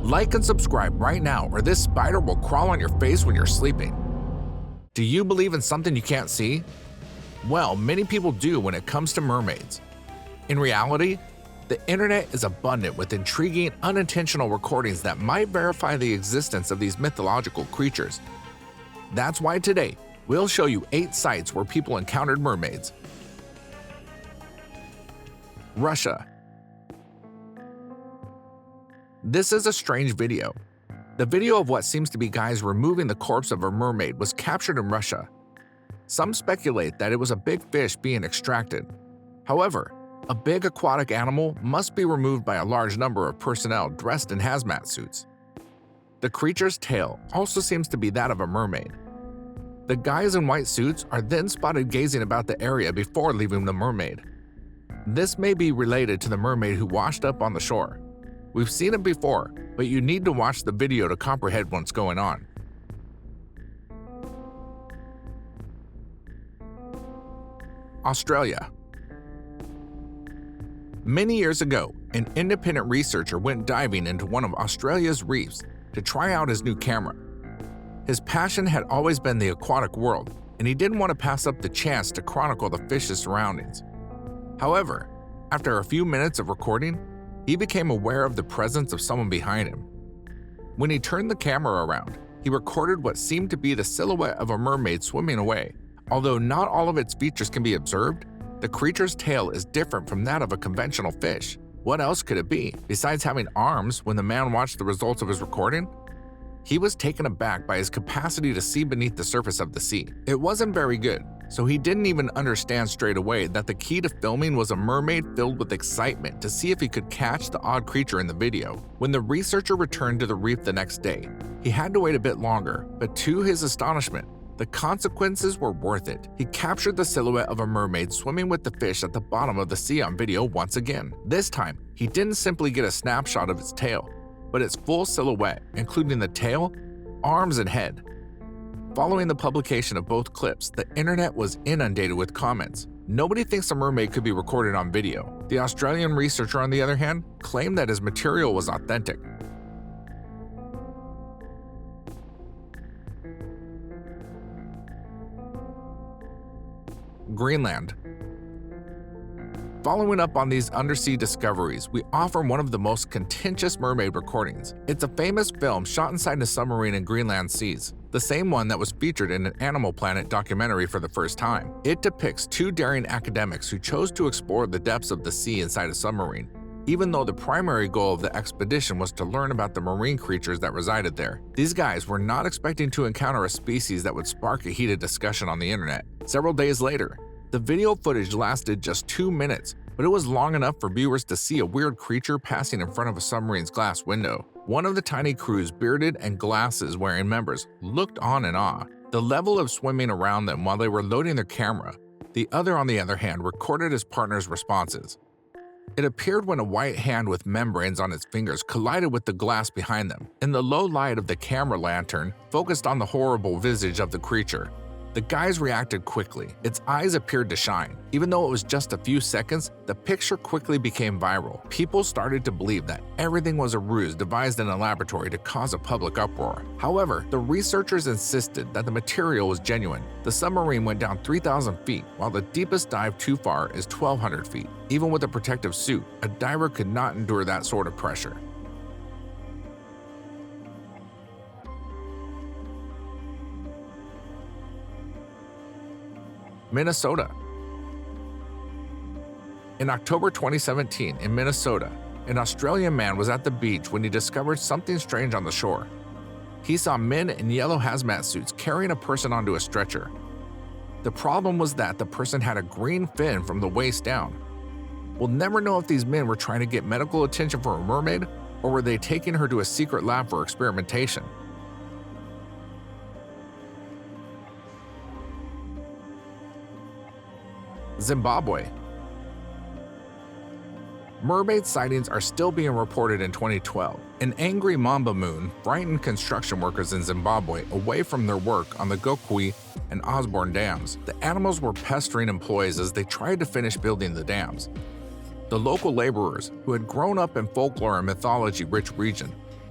Like and subscribe right now, or this spider will crawl on your face when you're sleeping. Do you believe in something you can't see? Well, many people do when it comes to mermaids. In reality, the internet is abundant with intriguing, unintentional recordings that might verify the existence of these mythological creatures. That's why today, we'll show you 8 sites where people encountered mermaids. Russia. This is a strange video. The video of what seems to be guys removing the corpse of a mermaid was captured in Russia. Some speculate that it was a big fish being extracted. However, a big aquatic animal must be removed by a large number of personnel dressed in hazmat suits. The creature's tail also seems to be that of a mermaid. The guys in white suits are then spotted gazing about the area before leaving the mermaid. This may be related to the mermaid who washed up on the shore. We've seen it before, but you need to watch the video to comprehend what's going on. Australia. Many years ago, an independent researcher went diving into one of Australia's reefs to try out his new camera. His passion had always been the aquatic world, and he didn't want to pass up the chance to chronicle the fish's surroundings. However, after a few minutes of recording, he became aware of the presence of someone behind him. When he turned the camera around, he recorded what seemed to be the silhouette of a mermaid swimming away. Although not all of its features can be observed, the creature's tail is different from that of a conventional fish. What else could it be, besides having arms when the man watched the results of his recording? He was taken aback by his capacity to see beneath the surface of the sea. It wasn't very good, so he didn't even understand straight away that the key to filming was a mermaid filled with excitement to see if he could catch the odd creature in the video. When the researcher returned to the reef the next day, he had to wait a bit longer, but to his astonishment, the consequences were worth it. He captured the silhouette of a mermaid swimming with the fish at the bottom of the sea on video once again. This time, he didn't simply get a snapshot of its tail, but its full silhouette, including the tail, arms, and head. Following the publication of both clips, the internet was inundated with comments. Nobody thinks a mermaid could be recorded on video. The Australian researcher, on the other hand, claimed that his material was authentic. Greenland. Following up on these undersea discoveries, we offer one of the most contentious mermaid recordings. It's a famous film shot inside a submarine in Greenland seas, the same one that was featured in an Animal Planet documentary for the first time. It depicts 2 daring academics who chose to explore the depths of the sea inside a submarine, even though the primary goal of the expedition was to learn about the marine creatures that resided there. These guys were not expecting to encounter a species that would spark a heated discussion on the internet. Several days later, the video footage lasted just 2 minutes, but it was long enough for viewers to see a weird creature passing in front of a submarine's glass window. One of the tiny crew's bearded and glasses-wearing members looked on in awe. The level of swimming around them while they were loading their camera. The other, on the other hand, recorded his partner's responses. It appeared when a white hand with membranes on its fingers collided with the glass behind them, and the low light of the camera lantern focused on the horrible visage of the creature. The guys reacted quickly. Its eyes appeared to shine. Even though it was just a few seconds, the picture quickly became viral. People started to believe that everything was a ruse devised in a laboratory to cause a public uproar. However, the researchers insisted that the material was genuine. The submarine went down 3,000 feet, while the deepest dive too far is 1,200 feet. Even with a protective suit, a diver could not endure that sort of pressure. Minnesota. In October 2017 in Minnesota, an Australian man was at the beach when he discovered something strange on the shore. He saw men in yellow hazmat suits carrying a person onto a stretcher. The problem was that the person had a green fin from the waist down. We'll never know if these men were trying to get medical attention for a mermaid or were they taking her to a secret lab for experimentation. Zimbabwe. Mermaid sightings are still being reported in 2012. An angry mamba moon frightened construction workers in Zimbabwe away from their work on the Gokwe and Osborne dams. The animals were pestering employees as they tried to finish building the dams. The local laborers, who had grown up in folklore and mythology-rich region,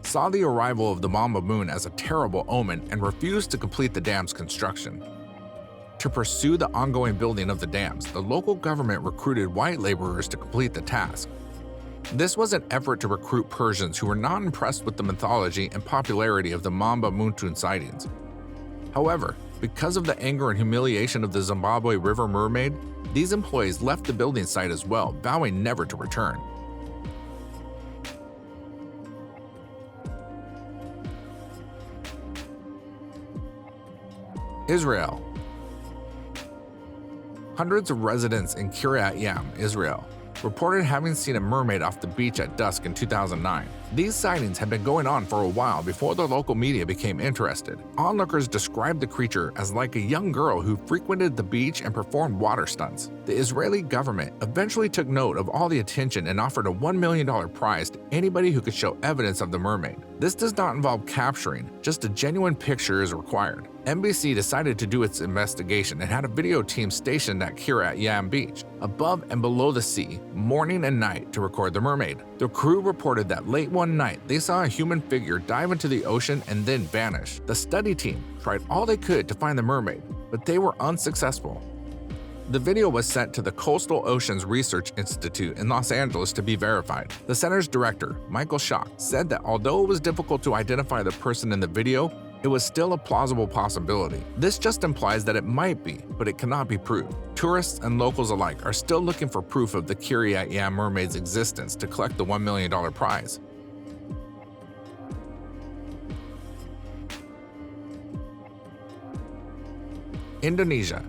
saw the arrival of the Mamba moon as a terrible omen and refused to complete the dam's construction. To pursue the ongoing building of the dams, the local government recruited white laborers to complete the task. This was an effort to recruit Persians who were not impressed with the mythology and popularity of the Mamba Moon sightings. However, because of the anger and humiliation of the Zimbabwe River Mermaid, these employees left the building site as well, vowing never to return. Israel. Hundreds of residents in Kiryat Yam, Israel, reported having seen a mermaid off the beach at dusk in 2009. These sightings had been going on for a while before the local media became interested. Onlookers described the creature as like a young girl who frequented the beach and performed water stunts. The Israeli government eventually took note of all the attention and offered a $1 million prize to anybody who could show evidence of the mermaid. This does not involve capturing, just a genuine picture is required. NBC decided to do its investigation and had a video team stationed at Kiryat Yam Beach, above and below the sea, morning and night, to record the mermaid. The crew reported that late one night they saw a human figure dive into the ocean and then vanish. The study team tried all they could to find the mermaid, but they were unsuccessful. The video was sent to the Coastal Oceans Research Institute in Los Angeles to be verified. The center's director, Michael Schock, said that although it was difficult to identify the person in the video, it was still a plausible possibility. This just implies that it might be, but it cannot be proved. Tourists and locals alike are still looking for proof of the Kiryat Yam mermaid's existence to collect the $1 million prize. Indonesia.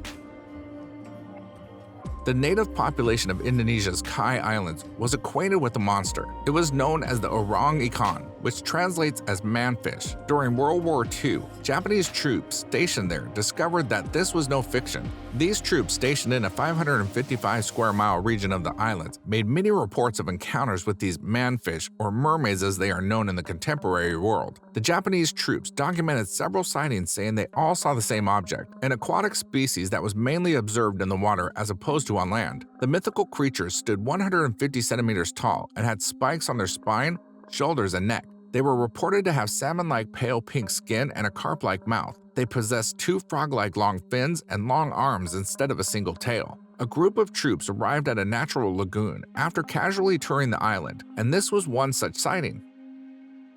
The native population of Indonesia's Kai Islands was acquainted with the monster. It was known as the orang ikan, which translates as manfish. During World War II, Japanese troops stationed there discovered that this was no fiction. These troops stationed in a 555 square mile region of the islands made many reports of encounters with these manfish, or mermaids as they are known in the contemporary world. The Japanese troops documented several sightings saying they all saw the same object, an aquatic species that was mainly observed in the water as opposed to on land. The mythical creatures stood 150 centimeters tall and had spikes on their spine, shoulders, and neck. They were reported to have salmon-like pale pink skin and a carp-like mouth. They possessed two frog-like long fins and long arms instead of a single tail. A group of troops arrived at a natural lagoon after casually touring the island, and this was one such sighting.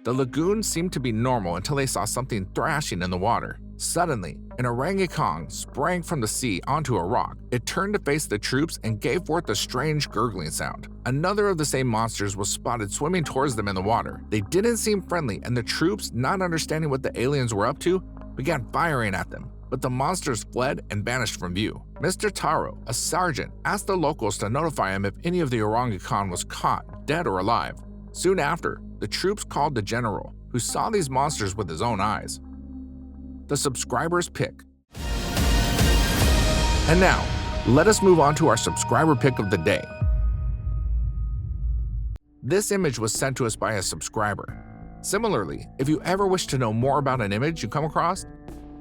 The lagoon seemed to be normal until they saw something thrashing in the water. Suddenly, an orangutan sprang from the sea onto a rock. It turned to face the troops and gave forth a strange gurgling sound. Another of the same monsters was spotted swimming towards them in the water. They didn't seem friendly, and the troops, not understanding what the aliens were up to, began firing at them. But the monsters fled and vanished from view. Mr. Taro, a sergeant, asked the locals to notify him if any of the orangutan was caught, dead or alive. Soon after, the troops called the general, who saw these monsters with his own eyes. The subscriber's pick. And now, let us move on to our subscriber pick of the day. This image was sent to us by a subscriber. Similarly, if you ever wish to know more about an image you come across,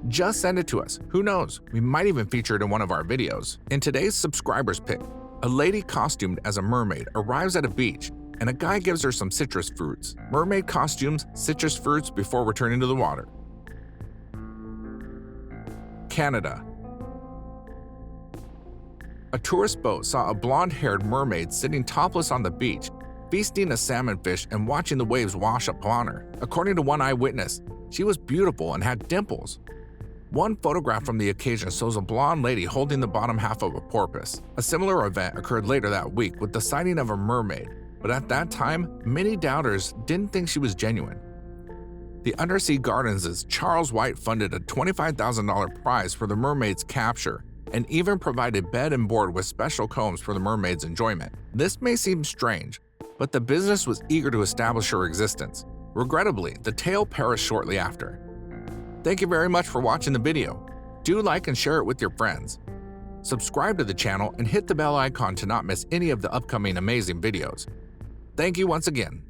just send it to us. Who knows, we might even feature it in one of our videos. In today's subscriber's pick, a lady costumed as a mermaid arrives at a beach and a guy gives her some citrus fruits. Mermaid costumes, citrus fruits before returning to the water. Canada. A tourist boat saw a blonde-haired mermaid sitting topless on the beach, feasting a salmonfish and watching the waves wash upon her. According to one eyewitness, she was beautiful and had dimples. One photograph from the occasion shows a blonde lady holding the bottom half of a porpoise. A similar event occurred later that week with the sighting of a mermaid, but at that time, many doubters didn't think she was genuine. The Undersea Gardens' Charles White funded a $25,000 prize for the mermaid's capture and even provided bed and board with special combs for the mermaid's enjoyment. This may seem strange, but the business was eager to establish her existence. Regrettably, the tale perished shortly after. Thank you very much for watching the video. Do like and share it with your friends. Subscribe to the channel and hit the bell icon to not miss any of the upcoming amazing videos. Thank you once again.